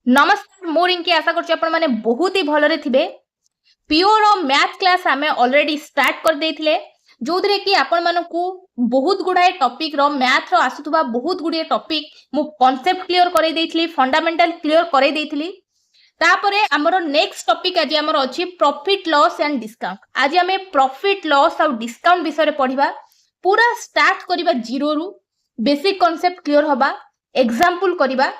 नमस्कार मो रिंकी आशा करछि आपण माने बहुत ही भलरे थिबे। प्योर मैथ क्लास आमे ऑलरेडी स्टार्ट कर देथिले जोदरे कि आपण मानकू बहुत गुडाए टॉपिक रो मैथ रो आसुतबा बहुत गुडिए टॉपिक मु कांसेप्ट क्लियर करै देथिली फंडामेंटल क्लियर करै देथिली। तापरे हमरो नेक्स्ट टॉपिक आज हमरो अछि प्रॉफिट लॉस एंड डिस्काउंट। आज हमें प्रॉफिट लॉस और डिस्काउंट विषय पढ़िबा पूरा स्टार्ट करिबा जीरो रु बेसिक कांसेप्ट क्लियर होबा एग्जांपल करिबा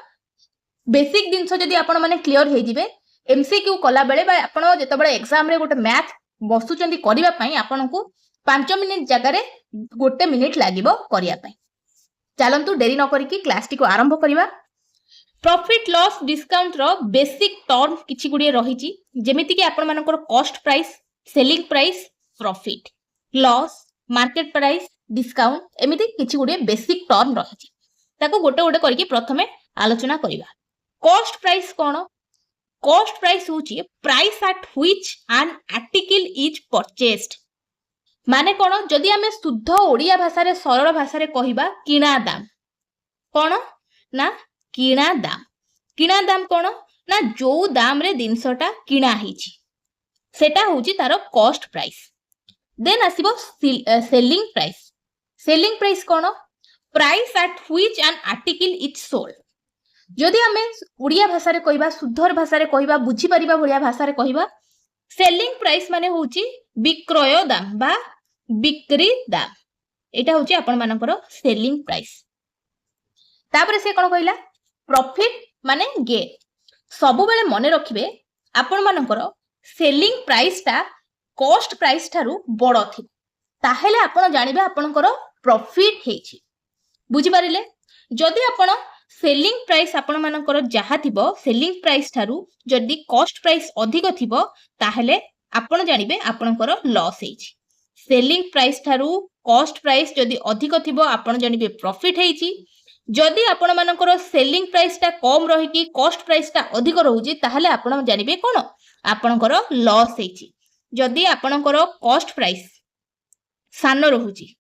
बेसिक जिनस जदि आपण माने क्लियर हे जिवे एमसीक्यू कला बेले बा आपण जेतबेले एग्जाम रे गोटे मैथ बसुचंदी करिबा पई आपनकू 5 मिनिट जगह रे गोटे मिनिट लागिबो करिया पई। चलंतु देरी न करिकी क्लास टी को आरंभ करिबा। प्रॉफिट लॉस डिस्काउंट रो बेसिक टर्म किछि गुडिए रहिछि जेमिति कि आपण मानकर cost price selling price profit loss market price discount एमिति किछि गुडिए बेसिक टर्म रहिछि ताको गोटे गोटे करिकी प्रथमे आलोचना करिबा। कॉस्ट प्राइस कौन? कॉस्ट प्राइस होची price at which an article is purchased. माने कौन जदि हमें शुद्ध ओडिया भाषा रे सरल भाषा रे कहिबा किणा दाम कौन ना किणा दाम कौन ना जो दाम रे जिनसटा किणा हिची सेटा होची तारो कॉस्ट प्राइस। देन आसीबो सेलिंग प्राइस कौन price at which an article is sold. जदि आमे उड़िया भाषा रे कहिबा शुद्ध भाषा रे कहिबा बुझी परिबा भलिया भाषा रे कहिबा सेलिंग प्राइस माने होची विक्रय दाम बा बिक्री दाम। एटा होची आपण मानकर सेलिंग प्राइस। तापरे से कोन कहिला प्रॉफिट माने गेन। सब बेले मने रखिबे आपण मानकर सेलिंग प्राइस ता कॉस्ट प्राइस थारु बड़ थि ताहेले आपण जानिबे आपनकर प्रॉफिट हेछि। बुझी परिले जदि आपण सेलिंग प्राइस आपण मानकर जहा थिबो सेलिंग प्राइस थारु जदि कॉस्ट प्राइस अधिक थिबो ताहेले आपण जानिबे आपनकर लॉस हेछि। सेलिंग प्राइस थारु कॉस्ट प्राइस जदि अधिक थिबो आपण जानिबे प्रॉफिट हेछि। जदि आपण मानकर सेलिंग प्राइस ता कम रही कि कॉस्ट प्राइस ता अधिक रहउछि ताहेले आपण जानिबे कोन आपनकर लॉस हेछि। जदि आपनकर कॉस्ट प्राइस सान रहउछि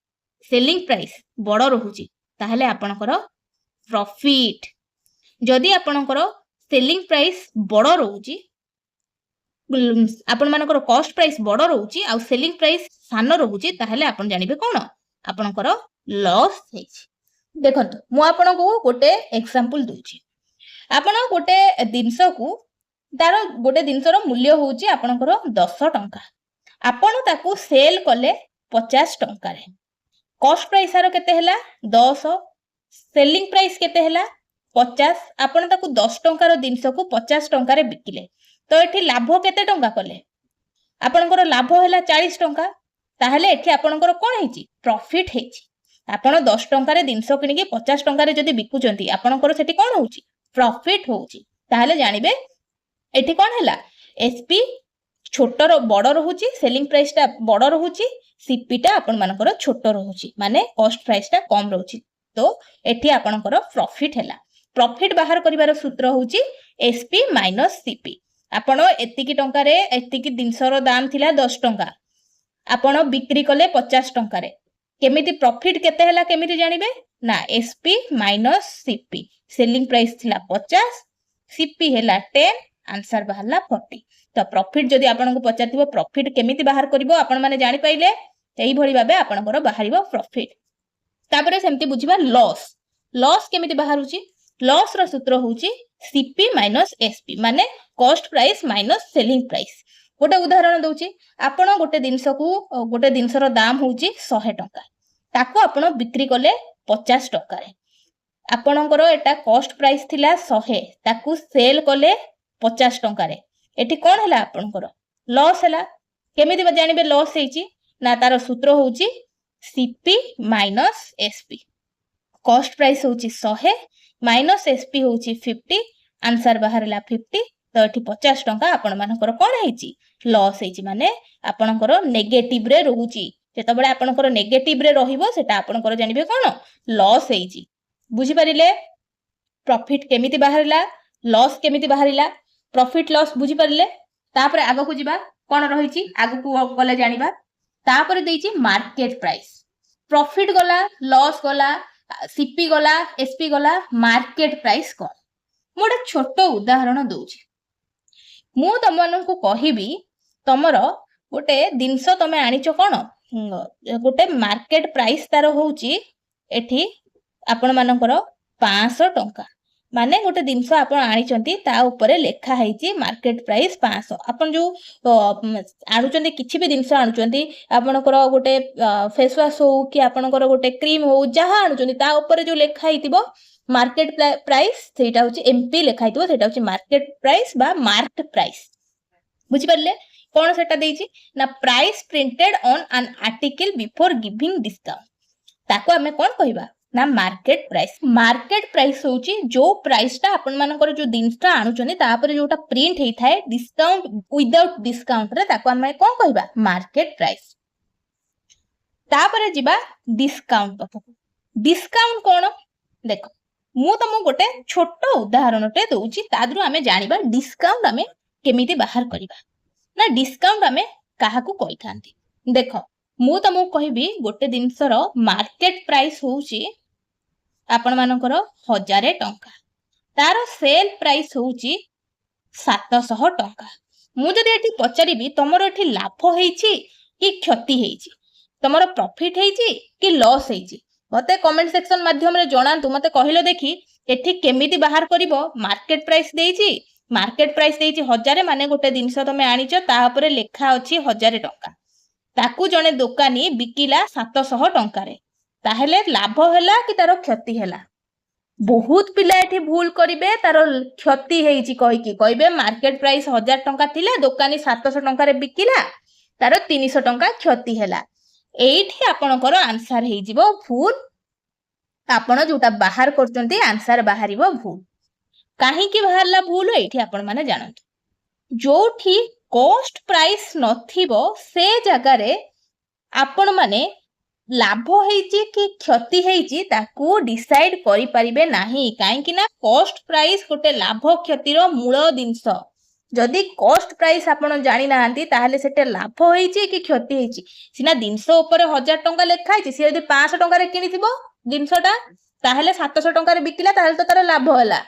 सेलिंग प्राइस बड़ रहउछि ताहेले आपनकर प्रॉफिट। जदि आपनकर सेलिंग प्राइस बड़ रहउछि आपण मानकर कॉस्ट प्राइस बड़ रहउछि आ सेलिंग प्राइस सान रहउछि ताहेले आपण जानिबे कोन आपनकर लॉस हेछि। देखंतु मु आपनको गोटे एग्जांपल दोछि। आपण गोटे दिनस को तार गोटे दिनसर मूल्य होउछि आपनकर 10 टंका आपण ताकू सेल कले 50 टंका रे कॉस्ट प्राइस आरो केते हैला 10 सेलिंग प्राइस केते हैला 50 आपण ताकू 10 टंका रो दिनस को 50 टंका रे बिकिले तो एठी लाभ केते टंका कले आपनकर लाभ हैला 40 टंका ताहले एठी आपनकर कोन हेछि प्रॉफिट हेछि। आपण 10 टंका रे दिनस किनि के 50 टंका रे जदी बिकुचंती आपनकर सेठी कोन होउछि प्रॉफिट होउछि। ताहले जानिबे एठी कोन हैला एसपी छोट रो बड़ रहउछि सेलिंग प्राइस ता बड़ रहउछि सीपी ता आपण मानकर छोट रहउछि माने कॉस्ट प्राइस ता कम रहउछि तो एठी आपनकर प्रॉफिट हैला। प्रॉफिट बाहर करिवार सूत्र होउछि एसपी माइनस सीपी। आपण एतिकी टंका रे एतिकी दिनसर दाम थिला 10 टंका आपण बिक्री कले 50 टंका रे केमिति प्रॉफिट केते हैला केमिति जानिबे ना SP minus CP. Selling price थिला 50 सीपी हैला 10 आंसर बाहरला 40। तो प्रॉफिट जदि आपनको पचारथिबो प्रॉफिट केमिति बाहर करिवो आपण माने जानि पाइले एई भली भाबे आपनकर बाहरिबो प्रॉफिट। तापरे सेमति बुझिबा लॉस केमिति बाहरुची लॉस रो सूत्र होउची सीपी माइनस एसपी माने cost price minus selling price. गोटे उदाहरण दउची आपण गोटे दिनसर दाम होउची 100 टंका ताको आपण बिक्री कले 50 टंका रे आपणकर एटा कॉस्ट प्राइस थिला 100 ताकू सेल कले 50 टंका रे एठी कोन हैला आपणकर लॉस हैला। केमिति जानिबे लॉस हेची ना तार सूत्र होउची CP minus SP. Cost price होउची 100 माइनस एसपी होउची 50 आंसर बाहरला 50 तो एठी 50 टंका आपण मानकर कोन हेची लॉस हेची माने आपणकर नेगेटिव रे रहउची। जेतबेले आपणकर नेगेटिव रे रहिबो सेटा आपणकर जानिबे कोन लॉस हेची। बुझी परिले प्रॉफिट केमिति बाहरला लॉस केमिति बाहरिला प्रॉफिट लॉस बुझी परिले। तापरे आगो को जिबा कोन रहिची आगो को गले जानिबा। तापरे देइची मार्केट प्राइस प्रॉफिट गला लॉस गला सीपी गला एसपी गला मार्केट प्राइस कौन मोटे छोट उदाहरण दूची मु तुम मानू कहबी तमर गोटे जिनस तमे आनीच कौन गोटे मार्केट प्राइस तार होउची एठी आपण मानकर 500 टंका माने गोटे जिनस आपण आनीचंती ता ऊपर लेखा हैची मार्केट प्राइस 500 आपण जो आनुचंती किछि भी जिनस आनुचंती आपणकर गोटे फेस वॉश हो कि आपणकर गोटे क्रीम हो जहा आनुचंती ता ऊपर जो लेखा हैतिबो मार्केट प्राइस सेटा होची एमपी लेखा हैतिबो सेटा होची मार्केट प्राइस बा मार्क प्राइस बुझी परले कौन सेटा देइची ना price printed on an article before giving discount ताको हमें कौन कहबा ना मार्केट प्राइस होची जो प्राइस ता आपण मानकर जो जिनसटा आनुचनी तापर जोटा प्रिंट हेई थाए डिस्काउंट विदाउट डिस्काउंट रे ताको हमें कौन कहबा मार्केट प्राइस तापर जिबा डिस्काउंट पाखो डिस्काउंट कौन देखो मु तुमको गोटे छोट उदाहरणटे दउची तादरु हमें जानिबा डिस्काउंट हमें केमिति बाहर करिबा ना डिस्काउंट हमें काहाकू कहि थांती देखो मु तुमको कहबी गोटे जिनसर मार्केट प्राइस होउची आपण मानकर 1000 टंका तार सेल प्राइस होउची 700 टंका मु जदि एठी पचारिबी तमरो एठी लाभ हेइची कि क्षति हेइची तमरो प्रॉफिट हेइची कि लॉस हेइची मते कमेंट सेक्शन माध्यम रे जणांतु मते कहिलो देखि एठी केमिति बाहर करिवो मार्केट प्राइस देइची 1000 माने गोटे जिनस तमे आनिचो ता ऊपर लेखा अछि 1000 टंका ताकू जने दुकानी बिकिला 700 टंका रे ताहेले लाभ हैला कि तारो क्षति हैला बहुत पिला एठी भूल करिवे तारो क्षति हेइची कहिबे मार्केट प्राइस 1000 टंका थिला दुकानी 700 टंका रे बिकिला तारो 300 टंका क्षति हैला एठी आपणकर आंसर हेइ जिवो भूल आपण जोटा बाहर करचंती आंसर बाहरिबो भूल काहे कि बाहरला भूल एठी आपण माने जानंतु जोठी कॉस्ट प्राइस नथिबो से जगह रे आपण माने लाभ हेइची कि क्षति हेइची ताकू डिसाइड करि परिबे नाही काहे कि ना कॉस्ट प्राइस गोटे लाभ क्षतिर मूल जिंस जदि कॉस्ट प्राइस आपण जानि नाहंती ताहले सेटे लाभ हेइची कि क्षति हेइची सिना जिंस ऊपर 1000 टंका लेखा हेइची से यदि 500 टंका रे किनिथिबो जिंसटा ताहले 700 टंका रे बिकिला ताहले तो तार लाभ होला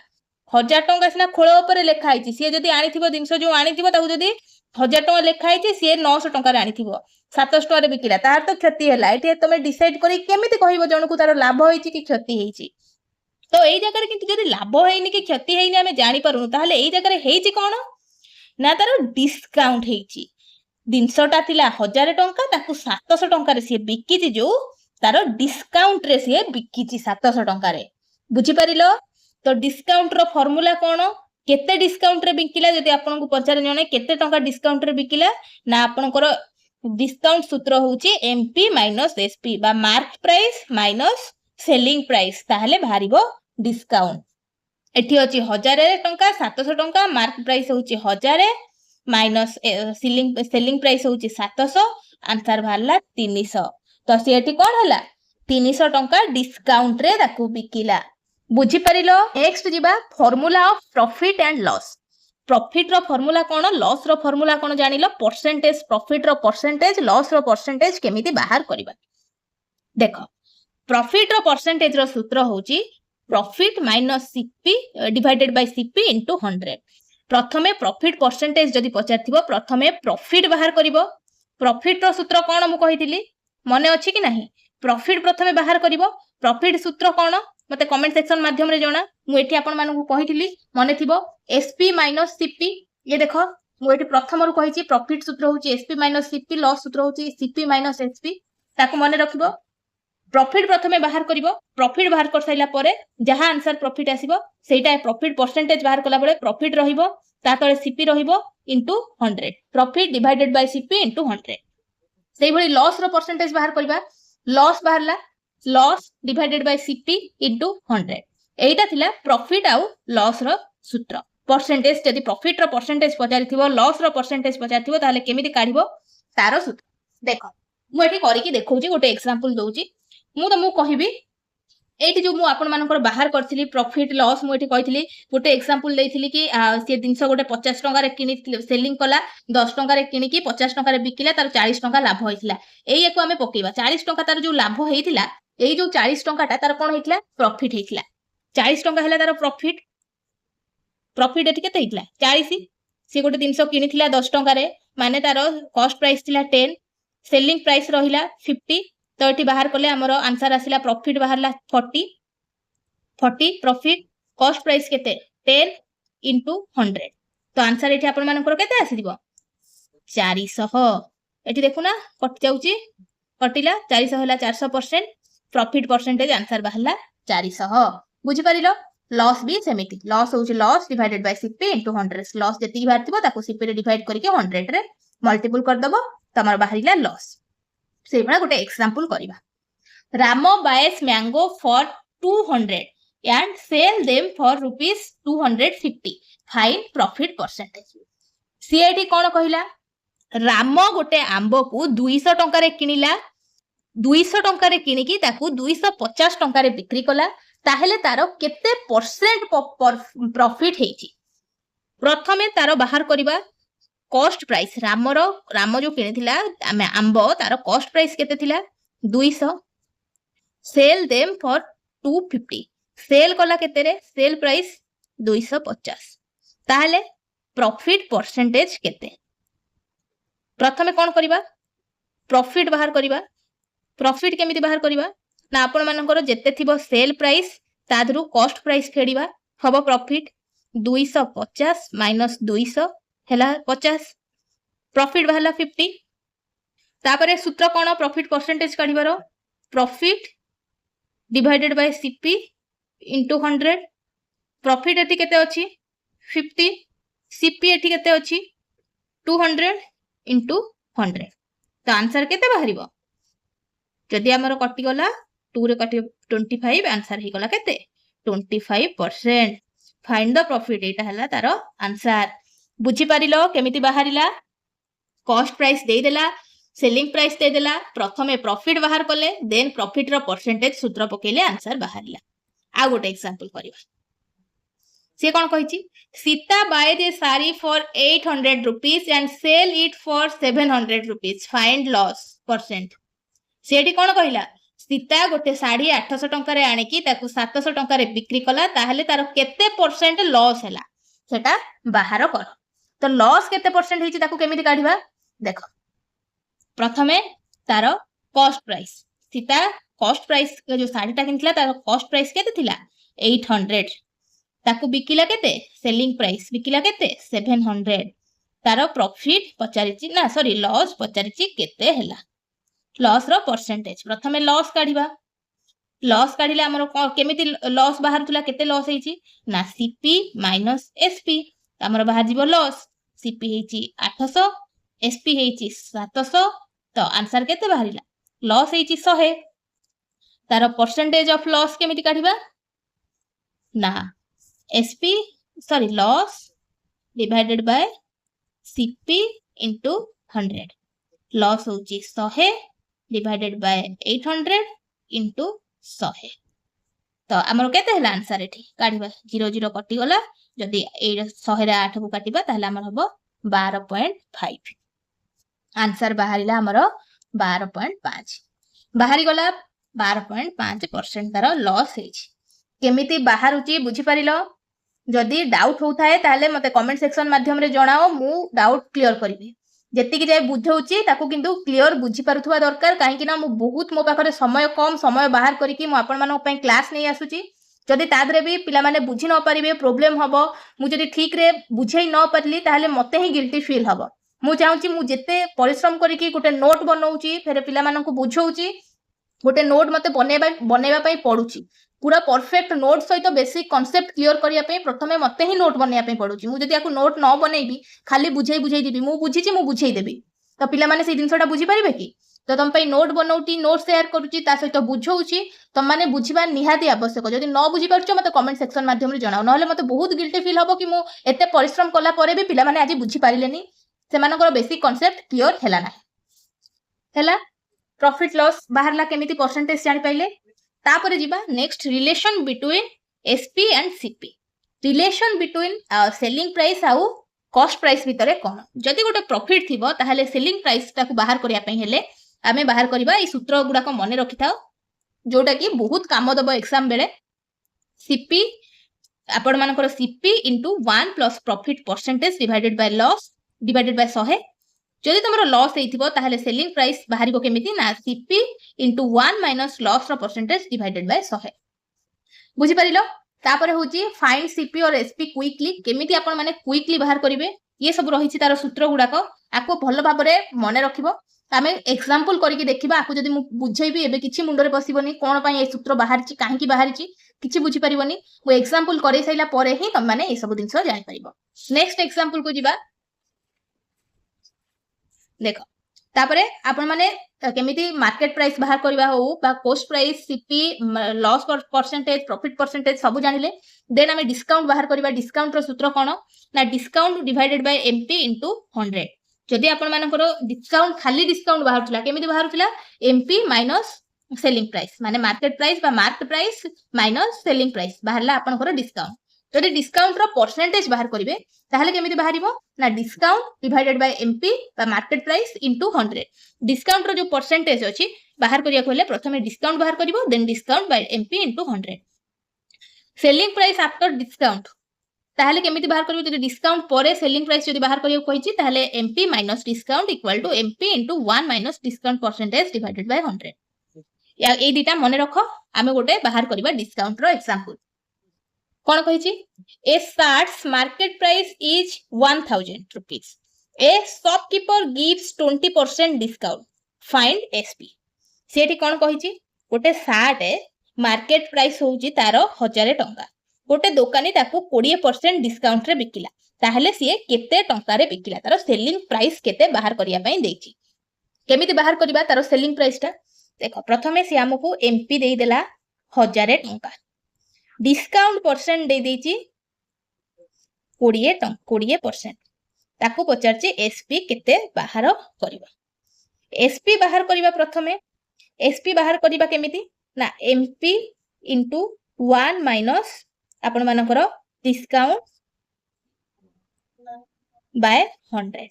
1000 टंका सिना खोळ ऊपर लेखा हेइची से यदि आनिथिबो जिंस जो आनिथिबो ताकू यदि 1000 टंका लेखा हेइची से 900 टंका रे आनिथिबो 700 टंका रे बिकिला तार तो क्षति होला एठी तमे डिसाइड करी केमिति कहिबो जणकू तार लाभ हेइची कि क्षति हेइची तो एई जगह रे किंतु यदि लाभ हेइनी कि क्षति हेइनी हमें जानि पारुनु ताहले एई जगह रे हेइची कोन ना तार डिस्काउंट हेइची जिनसटा थिला 1000 टंका ताकू 700 टंका रे से बिकिची जो तार डिस्काउंट रे से बिकिची 700 टंका रे बुझी परिलो तो डिस्काउंट रो फार्मूला कोन केते डिस्काउंट रे बिकिला जदि आपन को पचारे जने केते टंका डिस्काउंट रे बिकिला ना आपनकर डिस्काउंट सूत्र होउची एमपी माइनस एसपी बा mark price minus selling price ताहले भारिबो डिस्काउंट एठी अछि 1000 टंका 700 टंका मार्क प्राइस होउची 1000 माइनस सेलिंग प्राइस होउची 700 आंसर भारला 300 तो से एठी कोन हला 300 टंका डिस्काउंट रे ताकू बिकिला बुझी परिलो नेक्स्ट जिबा formula of profit and loss profit रो फार्मूला कोन लॉस रो फार्मूला कोन जानिलो परसेंटेज प्रॉफिट रो परसेंटेज लॉस रो परसेंटेज केमिति बाहर करबा देखो प्रॉफिट रो परसेंटेज रो सूत्र होउची profit minus CP divided by CP into 100 प्रथमे प्रॉफिट परसेंटेज जदि पचारथिबो प्रथमे प्रॉफिट बाहर करिवो प्रॉफिट रो सूत्र कोन मु कहिथिली मने अछि कि नाही प्रॉफिट प्रथमे बाहर करिवो प्रॉफिट सूत्र कोन मते कमेंट सेक्शन माध्यम रे जणा मु एठी आपण मानकु कहिथिली मने थिबो एसपी माइनस सीपी ये देखो मु एठी प्रथम रु कहिची प्रॉफिट सूत्र होची एसपी माइनस सीपी लॉस सूत्र होची सीपी माइनस एसपी ताको मने रखिबो प्रॉफिट प्रथमे बाहर करिवो प्रॉफिट बाहर कर साइला परे जहा आंसर प्रॉफिट आसीबो सेटा प्रॉफिट परसेंटेज बाहर कला बळे प्रॉफिट रहिबो ता तळे सीपी रहिबो into 100 profit divided by CP into 100 सेही भली लॉस रो परसेंटेज बाहर करबा लॉस बाहरला loss divided by CP into 100 एटा थिला प्रॉफिट आउ लॉस रो सूत्र परसेंटेज जदि प्रॉफिट रो परसेंटेज पचारिथिबो लॉस रो परसेंटेज पचारिथिबो ताले केमिति काढिबो तारो सूत्र देखो मु एठी करि कि देखौची गोटे एग्जांपल दउची मु तुमको कहबी एठी जो मु आपण मानकर बाहर करथिली प्रॉफिट लॉस मु एठी कहिथिली गोटे एग्जांपल देइथिली कि से जिंस गोटे 50 टंका रे किनि सेलिंग कला 10 टंका रे किनि कि 50 टंका रे बिकिला तार 40 टंका लाभ होइथिला एई एको हमें पकेबा 40 टंका तार जो लाभ हेइथिला एई जो 40 टंका ता तार कोन हेइथिला प्रॉफिट हेइथिला 40 टंका हैला तार प्रॉफिट प्रॉफिट एठी केते हितला 40 सी गोटे जिंस किनिथिला 10 टंका रे माने तारो कॉस्ट प्राइस थिला 10 सेलिंग प्राइस रहिला 50 तो एठी बाहर कले हमरो आंसर आसिला प्रॉफिट बाहरला 40 प्रॉफिट कॉस्ट प्राइस केते 10 into 100 तो आंसर एठी आपण मानकर केते आसीदिबो 400 एठी देखुना कट जाउची कटिला 400 होला 400% प्रॉफिट परसेंटेज आंसर बाहरला 400 बुझी परिलो लॉस भी सेमिति लॉस होउची loss divided by CP into 100 loss जति बाहरतिबो ताको सीपी रे डिवाइड करके 100 रे मल्टीपल कर दबो तमर बाहरिला लॉस से बडा गोटे एग्जांपल करबा Rama buys mango for 200 and sell them for rupees 250 find profit percentage सी एठी कोन कहिला राम गोटे आंबो को 200 टंका रे किनिला 200 टंका रे किनिकी ताकू 250 टंका रे बिक्री कला ताहेले तारो केते परसेंट प्रॉफिट हेची प्रथमे तारो बाहर करिबा कॉस्ट प्राइस राम जो किनिथिला आंबो तारो कॉस्ट प्राइस केते थिला 200 सेल देम फॉर 250 सेल कला केते रे सेल प्राइस 250 ताहले प्रॉफिट परसेंटेज केते प्रथमे कोन करिबा प्रॉफिट बाहर करिबा प्रॉफिट केमिति बाहर करिबा ना आपण मानकर जेते थिबो सेल प्राइस तादरु कॉस्ट प्राइस फेडिबा हबो प्रॉफिट 250 माइनस 200 हेला 50 प्रॉफिट बाहरला 50 तापरे सूत्र कोन प्रॉफिट परसेंटेज काढिबारो profit divided by CP into 100 profit एठी केते अछि 50 सीपी एठी केते अछि 200 into 100 तो आंसर केते बाहरिबो जदि हमर कटि गला 2 रे कटि 25 आंसर ही गला केते 25% फाइंड द प्रॉफिट एटा हला तारो आंसर बुझी पारिलो केमिति बाहरिला कॉस्ट प्राइस दे देला सेलिंग प्राइस दे देला प्रथमे प्रॉफिट बाहर कले देन प्रॉफिट रो परसेंटेज सूत्र पकेले आंसर बाहरिला आ गोटे एग्जांपल करिवा से कोन कहिची Sita buy the sari for 800 rupees and sell it for 700 rupees find loss percent सेठी कोन कहिला सीता गोटे साड़ी 800 टंका रे आने की ताकू 700 टंका रे बिक्री कला ताहले तारो केते परसेंट लॉस हैला सेटा बाहर कर तो लॉस केते परसेंट हिची ताकू केमिति काढिबा देखो प्रथमे तारो cost price Sita cost price जो साड़ी टा किनथिला तारो कॉस्ट प्राइस केते थिला 800 ताकू बिकिला केते सेलिंग प्राइस बिकिला केते 700 तारो प्रॉफिट पचारिची ना सॉरी लॉस पचारिची केते हैला लॉस रो परसेंटेज प्रथमे लॉस काढिबा लॉस काढिले हमरो केमिति लॉस बाहर तुला केते लॉस हेची ना सीपी माइनस एसपी हमरो बाहर जीवो लॉस सीपी हेची 800 एसपी हेची 700 तो आंसर केते बाहरिला लॉस हेची 100 तारो परसेंटेज ऑफ लॉस केमिति काढिबा ना SP sorry loss divided by CP into 100 loss होची 100 डिवाइडेड बाय 800 इनटू 100 तो हमरो केते हला आंसर एठी काढिबा 0 0 कटि गला जदी ए 100 रे 8 को काटिबा ताहले हमर हबो 12.5 आंसर बाहरिला हमरो 12.5 बाहरी गला 12.5% तारो लॉस हेछि केमिति बाहर उची बुझी परिलो जदी डाउट होताए ताहले मते कमेंट सेक्शन माध्यम रे जणाओ मु डाउट क्लियर करिबी जेति कि जाय बुझौची ताकू किंतु क्लियर बुझी पारुथवा दरकार काहे कि ना मु बहुत मो पाखरे समय कम समय बाहर करिकि मु आपण मानक पय क्लास नै आसुची जदी तादरे भी पिला माने बुझी न परिबे प्रॉब्लम हबो मु जदी ठीक रे बुझै न परली ताहले मते ही गिल्टी फील हबो मु चाहूची मु जेते परिश्रम करिकि गोटे नोट बनौची फेरे पिला मानक बुझौची गोटे नोट मते बनेबा पय पडुची पूरा परफेक्ट नोट सहित बेसिक कांसेप्ट क्लियर करिया पे प्रथमे मते ही नोट बनेया पे पडुची मु जदी याकू नोट न बनेबी खाली बुझै दिबी मु बुझीची मु बुझै देबी तो पिला माने से दिनसटा बुझी परिबे की तो तम पय नोट बनौटी नोट शेयर करूची ता सहित बुझौची तम माने बुझिबा निहाती आवश्यक जदी न बुझी परछो मते कमेंट सेक्शन माध्यम रे जणाओ नहले मते बहुत गिल्टी फील हबो कि मु एते परिश्रम कला परे भी पिला माने आज बुझी पारिलेनी सेमानकर बेसिक कांसेप्ट क्लियर हैला ना हैला प्रॉफिट लॉस बाहरला केमिति परसेंटेज जानि पाइले तापरे जिबा next relation between SP and CP relation between selling price आउ कॉस्ट प्राइस भितरे कोन जदी गोटे प्रॉफिट थिबो ताहाले सेलिंग प्राइस ताकू बाहर करिया पई हेले आमे बाहर करबा ई सूत्र गुडा को मने रखिथाओ जोटा कि बहुत काम दबो एग्जाम बेले सीपी आपण मानकर CP into 1 plus profit percentage divided by loss divided by 100 जदि तुम लॉस होइथिबो ताहले सेलिंग प्राइस बाहरिबो केमिति ना सीपी इंटू 1 माइनस लॉस रो परसेंटेज डिवाइडेड बाय 100 बुझी परिलो तापर होची फाइंड सीपी और एसपी क्विकली केमिति आपण माने क्विकली बाहर करिवे ये सब रहिछि तार सूत्र गुडाक आको भलो भाबरे मने रखिबो आमे एग्जांपल करके देखिबा आको जदि मु बुझैबी एबे किछि मुंडरे पसिबोनी कोन पई ए सूत्र बाहरछि काहेकि बाहरछि किछि बुझी परिबोनी मु एग्जांपल करै सैला परे ही तुम माने ए सब दिनस जानि परिबो नेक्स्ट एग्जांपल को जिबा देखो तापरे आपण माने केमिति मार्केट प्राइस बाहर करबा हो बा cost price CP loss percentage profit percentage सब जानिले देन हमें डिस्काउंट बाहर करबा डिस्काउंट रो सूत्र कोन ना discount divided by MP into 100 जदि आपण मानकर डिस्काउंट खाली डिस्काउंट बाहरथला केमिति बाहरथला एमपी माइनस सेलिंग प्राइस माने मार्केट प्राइस बा mark price minus selling price बाहरला आपनकर डिस्काउंट जदि डिस्काउंट रो परसेंटेज बाहर करिवे ताहले केमिति बाहरिबो ना डिस्काउंट डिवाइडेड बाय एमपी बा मार्केट प्राइस इनटू 100 डिस्काउंट रो जो परसेंटेज अछि बाहर करिया कहले प्रथमे डिस्काउंट बाहर करिवो then discount by MP into 100 selling price after discount ताहले केमिति बाहर करिवो जदि डिस्काउंट परे सेलिंग प्राइस जदि बाहर करियो कहिछि ताहले MP minus discount equal to MP into 1 minus discount percentage divided by 100 या ए दिटा मने रखो आमे गोटे बाहर करिबा डिस्काउंट रो एग्जांपल कोन कहिछि a shirt's market price is 1000 rupees a shopkeeper gives 20% discount find SP सेठी कोन कहिछि गोटे शर्ट मार्केट प्राइस होउछि तारो 1000 टंका गोटे दुकानी ताकू 20% डिस्काउंट रे बिकिला ताहले सिए केते टंका रे बिकिला तारो सेलिंग प्राइस केते बाहर करिया पई देछि केमिति बाहर करिबा तारो सेलिंग प्राइस ता देखो प्रथमे से हमकु एमपी देई देला 1000 टंका डिस्काउंट परसेंट दे देछि 20% ताकू पचारछि एसपी केते बाहर करिबा एसपी बाहर करिबा प्रथमे एसपी बाहर करिबा केमिति ना एमपी इनटू 1 माइनस आपण मानकर डिस्काउंट बाय 100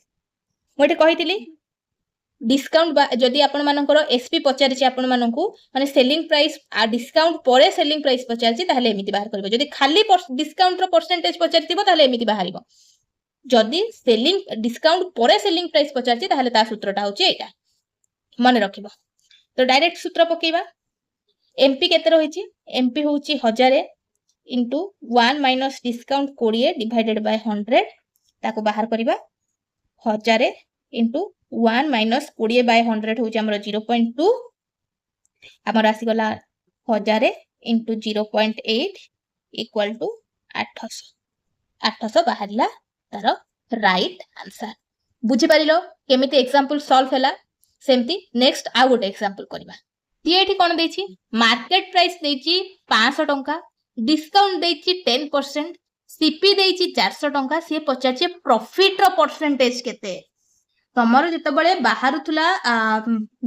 मोटे कहितली डिस्काउंट जदि आपण मानकर एसपी पचारछि आपण मानकू माने सेलिंग प्राइस आ डिस्काउंट परे सेलिंग प्राइस पचारछि ताहले एमिति बाहर करबो जदि खाली डिस्काउंट रो परसेंटेज पचारथिबो ताहले एमिति बाहरिबो जदि सेलिंग डिस्काउंट परे सेलिंग प्राइस पचारछि ताहले ता सूत्रटा होछि एटा मने रखिबो तो डायरेक्ट सूत्र पकेइबा एमपी केते रहिछि एमपी होछि 1000 into 1 minus discount 20 divided by 100 ताको बाहर करिबा 1000 इनटू 1 माइनस 20 बाय 100 होछि हमर 0.2 हमर आसी गला 1000 इनटू 0.8 इक्वल टू 800 बाहरला तार राइट आंसर बुझी परिलो केमिति एग्जांपल सॉल्व हैला सेमती नेक्स्ट आ गोटे एग्जांपल करबा ती एठी कोन देछि मार्केट प्राइस देछि 500 टंका डिस्काउंट देछि 10% सीपी देछि 400 टंका से पचाछि प्रॉफिट रो परसेंटेज केते तमरो जते बळे बाहरुथला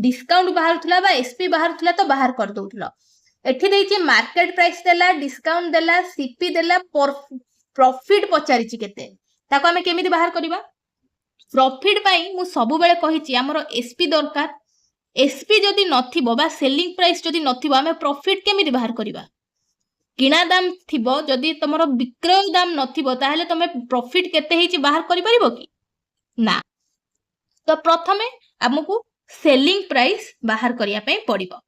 डिस्काउंट बाहरुथला बा एसपी बाहरुथला तो बाहर कर दोथलो एठी देछि मार्केट प्राइस देला डिस्काउंट देला सीपी देला प्रॉफिट पचारिछि केते ताको हमें केमिति बाहर करबा प्रॉफिट पाई मु सब बेले कहिछि हमरो एसपी दरकार एसपी जदि नथिबो बा सेलिंग प्राइस जदि नथिबो हमें प्रॉफिट केमिति बाहर करबा किना दाम थिबो जदि तमरो विक्रय दाम नथिबो ताहले तमे प्रॉफिट केते हेछि बाहर करि परिबो कि ना तो प्रथमे हमकु सेलिंग प्राइस बाहर करिया पई पड़िबो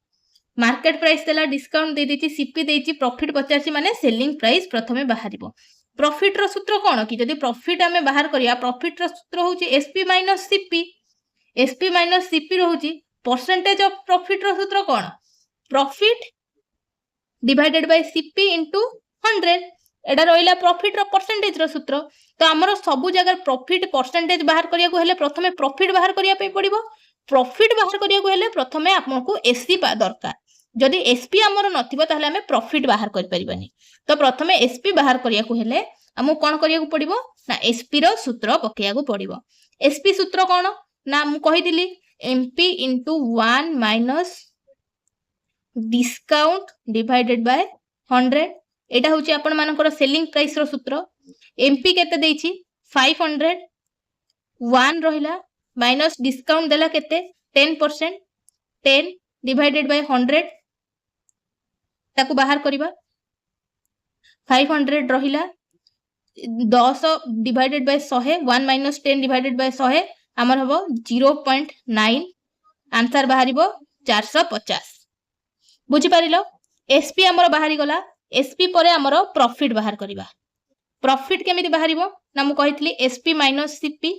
मार्केट प्राइस देला डिस्काउंट दे देछि सीपी देछि प्रॉफिट पचारछि माने सेलिंग प्राइस प्रथमे बाहरिबो प्रॉफिट रो सूत्र कोन कि जदि प्रॉफिट हमें बाहर करिया प्रॉफिट रो सूत्र होछि एसपी माइनस सीपी रहउछि परसेंटेज ऑफ प्रॉफिट रो सूत्र कोन profit divided by CP into 100 एडा रहिला प्रॉफिट रो परसेंटेज रो सूत्र तो हमरो सब जगह प्रॉफिट परसेंटेज बाहर करिया को हेले प्रथमे प्रॉफिट बाहर करिया पे पड़िबो प्रॉफिट बाहर करिया को हेले प्रथमे आपनको एसपी दरकार जदि एसपी हमरो नथिबो ताहले हमें प्रॉफिट बाहर कर परिबानी तो प्रथमे एसपी बाहर करिया को हेले हमु कोन करिया को पड़िबो ना एसपी रो सूत्र पकेया को पड़िबो एसपी सूत्र कोन ना मु कहिदिली MP into 1 minus discount divided by 100 एटा होची आपण मानकर सेलिंग प्राइस रो सूत्र एमपी केते देछि 500 1 रहिला माइनस डिस्काउंट देला केते 10% 10 डिवाइडेड बाय 100 ताकू बाहर करिबा 500 रहिला 10 divided by 100 1 minus 10 divided by 100 हमर हबो 0.9 आंसर बाहरिबो 450 बुझी पारिलो एसपी हमर बाहरी गला एसपी परे हमर प्रॉफिट बाहर करबा प्रॉफिट केमिति बाहरिबो ना मु कहितली एसपी माइनस सीपी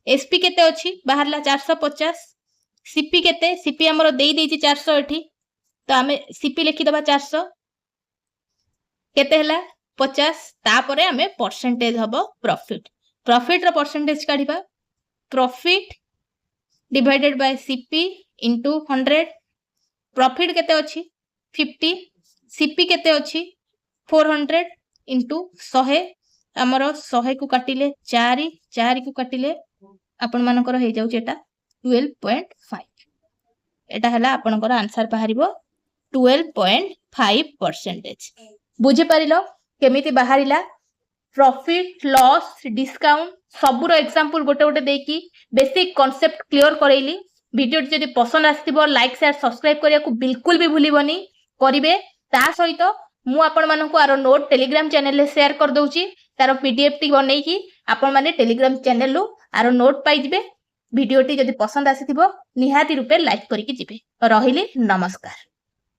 एसपी केते अछि बाहरला 450 सीपी केते सीपी हमर देई देछि 400 एठी तो हमें सीपी लिखि दबा 400 केते हला 50 तापरे हमें परसेंटेज हबो प्रॉफिट प्रॉफिट रो परसेंटेज काढिबा profit divided by CP into 100 profit केते अछि 50 सीपी केते अछि 400 इनटू 100 हमर 100 को काटिले 4 4 को काटिले आपण मानकर हे जाउ एटा 12.5 एटा हला आपनकर आंसर बाहरिबो 12.5% बुझी पारिलो केमिति बाहरिला प्रॉफिट लॉस डिस्काउंट सबुर एग्जांपल गोटे गोटे देकी बेसिक कांसेप्ट क्लियर करैली वीडियो जदि पसंद आस्तिबो लाइक शेयर सब्सक्राइब करिया को बिल्कुल भी भूलिबोनी करिवे ता सहित मु आपण मानकु आरो नोट टेलीग्राम चैनल ले शेयर कर दउची तारो पीडीएफ टी बनै की आपण माने टेलीग्राम चैनल लो आरो नोट पाइ जिवे वीडियो टी जदि पसंद आसीथिबो निहाती रूपे लाइक करिकि जिवे रहिली नमस्कार।